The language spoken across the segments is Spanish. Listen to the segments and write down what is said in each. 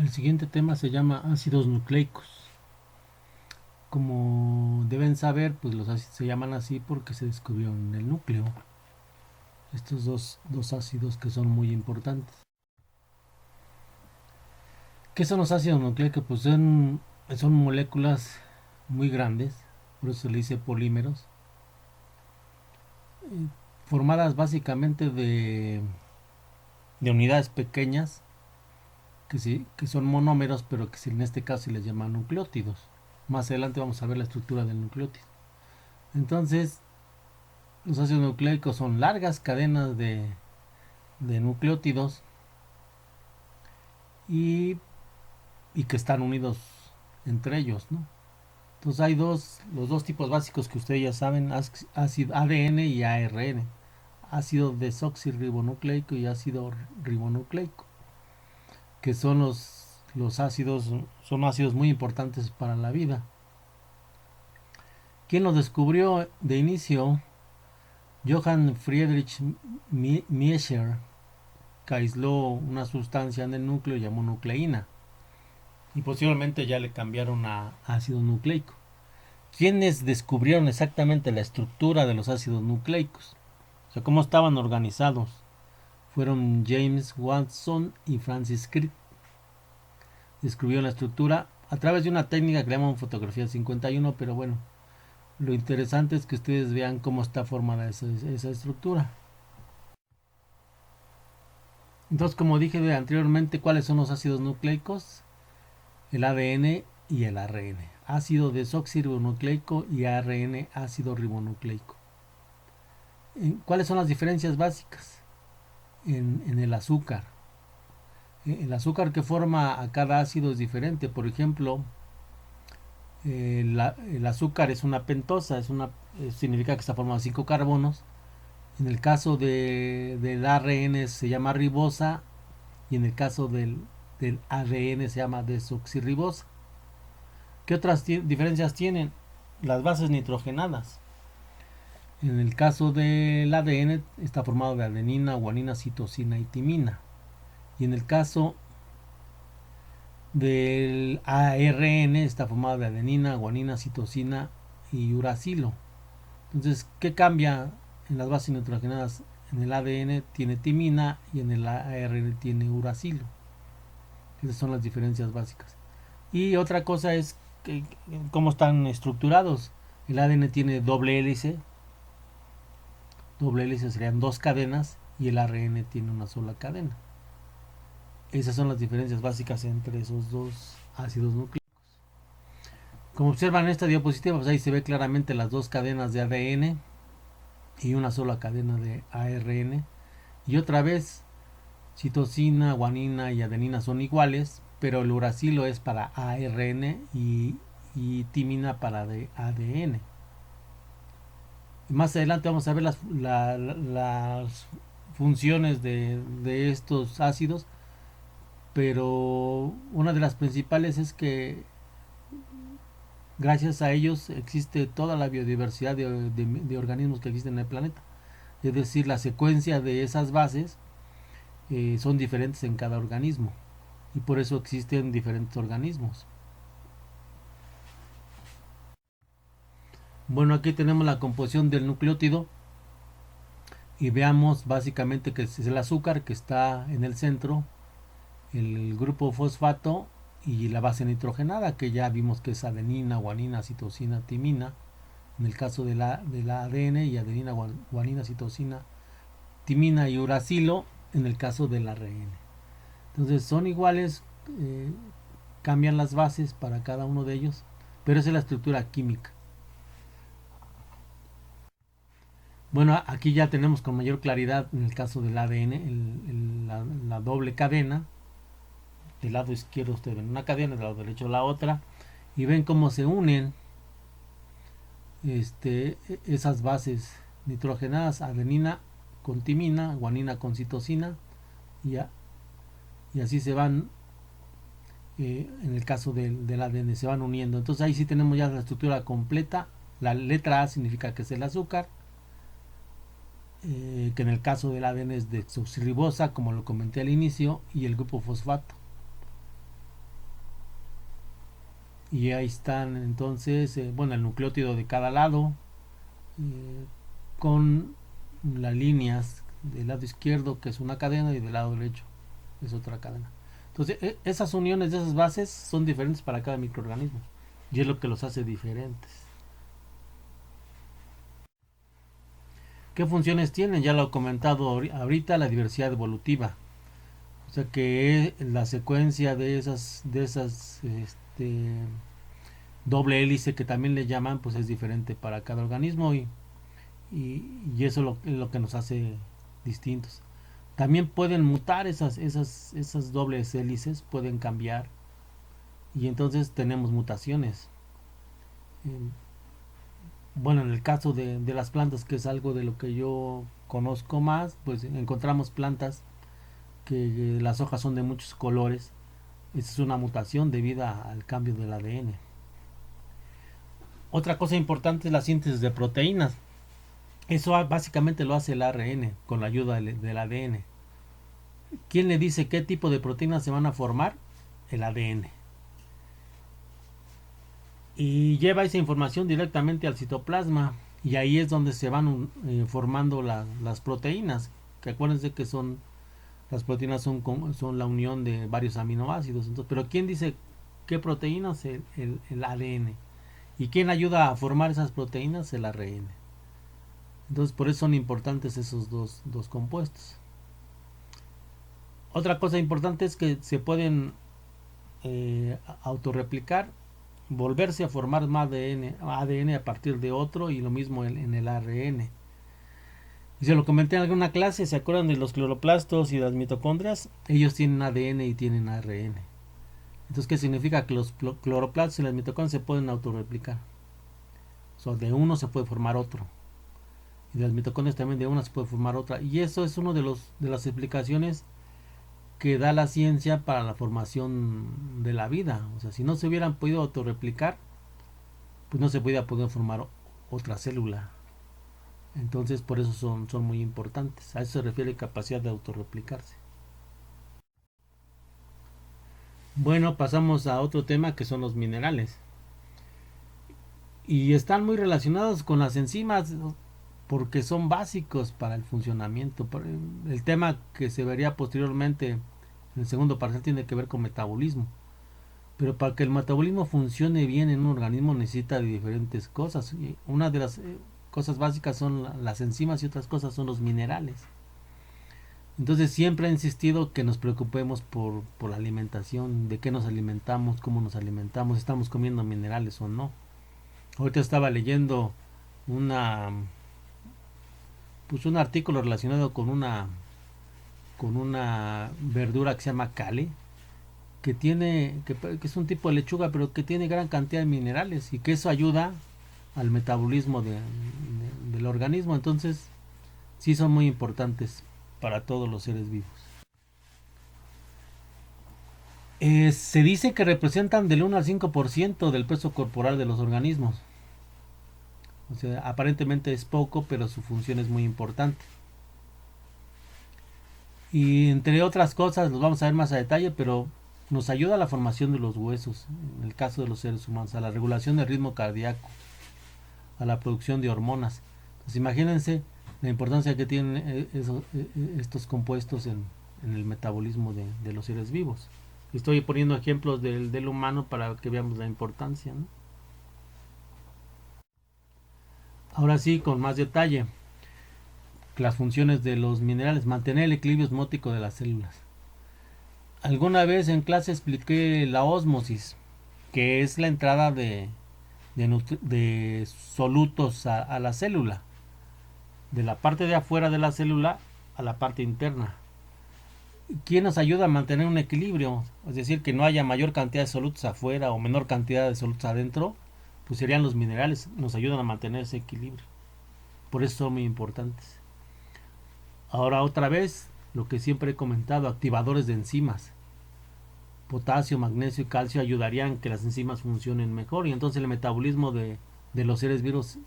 El siguiente tema se llama ácidos nucleicos. Como deben saber, pues los ácidos se llaman así porque se descubrió en el núcleo. Estos dos ácidos que son muy importantes. ¿Qué son los ácidos nucleicos? Pues son moléculas muy grandes, por eso se le dice polímeros, formadas básicamente de unidades pequeñas que son monómeros, pero que en este caso se les llama nucleótidos. Más adelante vamos a ver la estructura del nucleótido. Entonces, los ácidos nucleicos son largas cadenas de nucleótidos y, y que están unidos entre ellos, ¿no? Entonces hay los dos tipos básicos que ustedes ya saben, ácido ADN y ARN, ácido desoxirribonucleico y ácido ribonucleico, que son los ácidos, son ácidos muy importantes para la vida. ¿Quién los descubrió de inicio? Johann Friedrich Miescher, que aisló una sustancia en el núcleo y llamó nucleína. Y posiblemente ya le cambiaron a ácido nucleico. ¿Quiénes descubrieron exactamente la estructura de los ácidos nucleicos? O sea, cómo estaban organizados. Fueron James Watson y Francis Crick. Descubrieron la estructura a través de una técnica que llaman fotografía 51, pero bueno, lo interesante es que ustedes vean cómo está formada esa estructura. Entonces, como dije anteriormente, ¿cuáles son los ácidos nucleicos? El ADN y el ARN. Ácido desoxirribonucleico y ARN ácido ribonucleico. ¿Cuáles son las diferencias básicas? En el azúcar. El azúcar que forma a cada ácido es diferente. Por ejemplo, el azúcar es una pentosa, significa que está formado de 5 carbonos. En el caso del ARN se llama ribosa y en el caso del ADN se llama desoxirribosa. ¿Qué otras diferencias tienen? Las bases nitrogenadas. En el caso del ADN está formado de adenina, guanina, citosina y timina. Y en el caso del ARN está formado de adenina, guanina, citosina y uracilo. Entonces, ¿qué cambia en las bases nitrogenadas? En el ADN tiene timina y en el ARN tiene uracilo. Esas son las diferencias básicas. Y otra cosa es cómo están estructurados. El ADN tiene doble hélice serían dos cadenas y el ARN tiene una sola cadena. Esas son las diferencias básicas entre esos dos ácidos nucleicos. Como observan en esta diapositiva, pues ahí se ve claramente las dos cadenas de ADN y una sola cadena de ARN. Y otra vez, citosina, guanina y adenina son iguales, pero el uracilo es para ARN y timina para ADN. Más adelante vamos a ver las funciones de estos ácidos, pero una de las principales es que gracias a ellos existe toda la biodiversidad de organismos que existen en el planeta. Es decir, la secuencia de esas bases son diferentes en cada organismo y por eso existen diferentes organismos. Bueno, aquí tenemos la composición del nucleótido y veamos básicamente que es el azúcar que está en el centro, el grupo fosfato y la base nitrogenada que ya vimos que es adenina, guanina, citosina, timina en el caso de la ADN y adenina, guanina, citosina, timina y uracilo en el caso del ARN. Entonces son iguales, cambian las bases para cada uno de ellos, pero esa es la estructura química. Bueno, aquí ya tenemos con mayor claridad en el caso del ADN la doble cadena. Del lado izquierdo ustedes ven una cadena, del lado derecho la otra, y ven cómo se unen esas bases nitrogenadas, adenina con timina, guanina con citosina, y, y así se van, en el caso del ADN, se van uniendo. Entonces ahí sí tenemos ya la estructura completa. La letra A significa que es el azúcar, que en el caso del ADN es desoxirribosa, como lo comenté al inicio, y el grupo fosfato. y ahí están entonces, bueno, el nucleótido de cada lado, eh, con las líneas del lado izquierdo, que es una cadena, y del lado derecho es otra cadena. Entonces, esas uniones de esas bases son diferentes para cada microorganismo, y es lo que los hace diferentes. ¿Qué funciones tienen? Ya lo he comentado ahorita, la diversidad evolutiva. O sea que la secuencia de esas doble hélice que también le llaman, pues es diferente para cada organismo, y eso es lo que nos hace distintos. También pueden mutar esas dobles hélices, pueden cambiar, y entonces tenemos mutaciones. Eh, bueno, en el caso de las plantas, que es algo de lo que yo conozco más, pues encontramos plantas que las hojas son de muchos colores. Esa es una mutación debido al cambio del ADN. Otra cosa importante es la síntesis de proteínas. Eso básicamente lo hace el ARN con la ayuda del ADN. ¿Quién le dice qué tipo de proteínas se van a formar? El ADN. Y lleva esa información directamente al citoplasma, y ahí es donde se van formando las proteínas, que acuérdense que las proteínas son la unión de varios aminoácidos. Entonces, pero ¿quién dice qué proteínas? El ADN. ¿Y quién ayuda a formar esas proteínas? El ARN. Entonces, por eso son importantes esos dos compuestos. Otra cosa importante es que se pueden autorreplicar, volverse a formar más ADN a partir de otro, y lo mismo en el ARN. Y se lo comenté en alguna clase, ¿se acuerdan de los cloroplastos y las mitocondrias? Ellos tienen ADN y tienen ARN. Entonces, ¿qué significa? Que los cloroplastos y las mitocondrias se pueden autorreplicar. O sea, de uno se puede formar otro. Y de las mitocondrias también de una se puede formar otra. Y eso es una de las explicaciones que da la ciencia para la formación de la vida. O sea, si no se hubieran podido autorreplicar, pues no se podía poder formar otra célula. Entonces, por eso son muy importantes. A eso se refiere capacidad de autorreplicarse. Bueno, pasamos a otro tema, que son los minerales. Y están muy relacionados con las enzimas, porque son básicos para el funcionamiento. El tema que se vería posteriormente en el segundo parcial tiene que ver con metabolismo. Pero para que el metabolismo funcione bien en un organismo necesita de diferentes cosas. Y una de las cosas básicas son las enzimas, y otras cosas son los minerales. Entonces siempre he insistido que nos preocupemos por la alimentación, de qué nos alimentamos, cómo nos alimentamos, estamos comiendo minerales o no. Ahorita estaba leyendo una pues un artículo relacionado con una verdura que se llama kale, que es un tipo de lechuga, pero que tiene gran cantidad de minerales, y que eso ayuda al metabolismo del organismo. Entonces sí son muy importantes para todos los seres vivos. Se dice que representan del 1 al 5% del peso corporal de los organismos. O sea, aparentemente es poco, pero su función es muy importante. Y entre otras cosas, los vamos a ver más a detalle, pero nos ayuda a la formación de los huesos, en el caso de los seres humanos, a la regulación del ritmo cardíaco, a la producción de hormonas. Entonces imagínense la importancia que tienen estos compuestos en el metabolismo de los seres vivos. Estoy poniendo ejemplos del humano para que veamos la importancia, ¿no? Ahora sí, con más detalle, las funciones de los minerales: mantener el equilibrio osmótico de las células. Alguna vez en clase expliqué la ósmosis, que es la entrada de solutos a la célula, de la parte de afuera de la célula a la parte interna. ¿Quién nos ayuda a mantener un equilibrio? Es decir, que no haya mayor cantidad de solutos afuera o menor cantidad de solutos adentro. Pues serían los minerales, nos ayudan a mantener ese equilibrio. Por eso son muy importantes. Ahora otra vez, lo que siempre he comentado: activadores de enzimas. Potasio, magnesio y calcio ayudarían que las enzimas funcionen mejor, y entonces el metabolismo de los seres vivos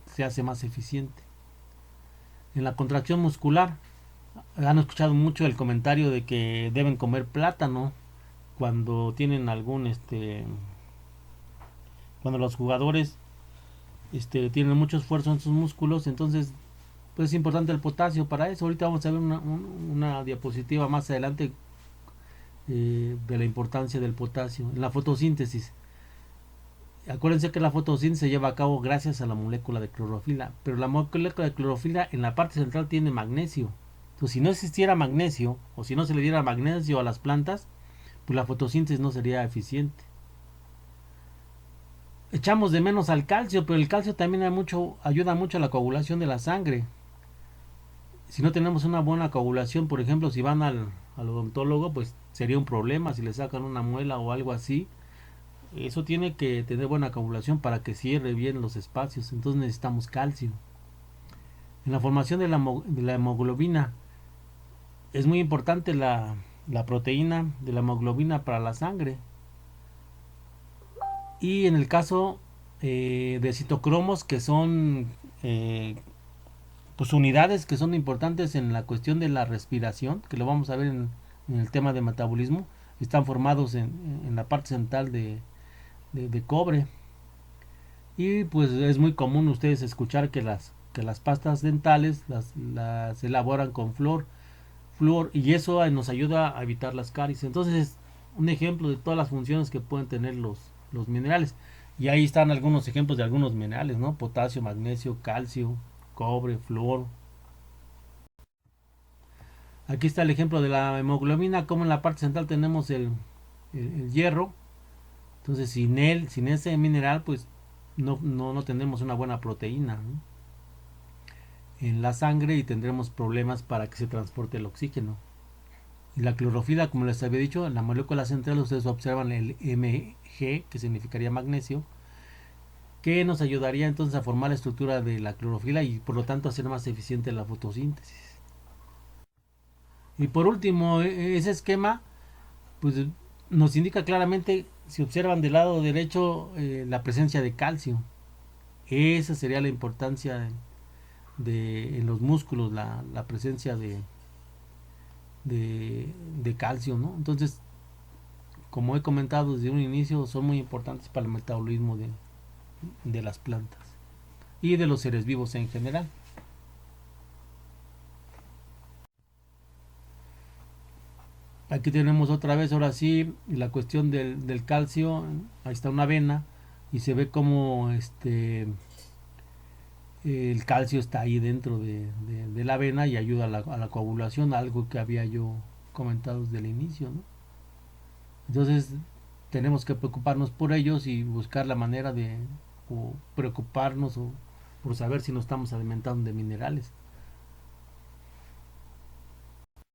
se hace más eficiente. En la contracción muscular, han escuchado mucho el comentario de que deben comer plátano cuando tienen cuando los jugadores tienen mucho esfuerzo en sus músculos, entonces pues es importante el potasio para eso. Ahorita vamos a ver una diapositiva más adelante de la importancia del potasio en la fotosíntesis. Acuérdense que la fotosíntesis se lleva a cabo gracias a la molécula de clorofila, pero la molécula de clorofila en la parte central tiene magnesio. Entonces, si no existiera magnesio, o si no se le diera magnesio a las plantas, pues la fotosíntesis no sería eficiente. Echamos de menos al calcio, pero el calcio también ayuda mucho a la coagulación de la sangre. Si no tenemos una buena coagulación, por ejemplo, si van al odontólogo, pues sería un problema si le sacan una muela o algo así. Eso tiene que tener buena coagulación para que cierre bien los espacios. Entonces necesitamos calcio. En la formación de la hemoglobina es muy importante la proteína de la hemoglobina para la sangre. Y en el caso de citocromos, que son pues unidades que son importantes en la cuestión de la respiración, que lo vamos a ver en el tema de metabolismo, están formados en la parte central de cobre. Y pues es muy común ustedes escuchar que las pastas dentales las elaboran con flúor, y eso nos ayuda a evitar las caries. Entonces es un ejemplo de todas las funciones que pueden tener los minerales. Y ahí están algunos ejemplos de algunos minerales, ¿no? Potasio, magnesio, calcio, cobre, flúor. Aquí está el ejemplo de la hemoglobina, como en la parte central tenemos el hierro. Entonces sin ese mineral, pues no tendremos una buena proteína, ¿no?, en la sangre, y tendremos problemas para que se transporte el oxígeno. Y la clorofila, como les había dicho, en la molécula central ustedes observan el Mg, que significaría magnesio, que nos ayudaría entonces a formar la estructura de la clorofila y por lo tanto a hacer más eficiente la fotosíntesis. Y por último, ese esquema pues nos indica claramente, si observan del lado derecho, la presencia de calcio. Esa sería la importancia en los músculos, la presencia de calcio, ¿no? Entonces, como he comentado desde un inicio, son muy importantes para el metabolismo de las plantas y de los seres vivos en general. Aquí tenemos otra vez, ahora sí, la cuestión del calcio. Ahí está una vena y se ve como el calcio está ahí dentro de la vena y ayuda a la coagulación, algo que había yo comentado desde el inicio, ¿no? Entonces tenemos que preocuparnos por ellos y buscar la manera o preocuparnos por saber si nos estamos alimentando de minerales.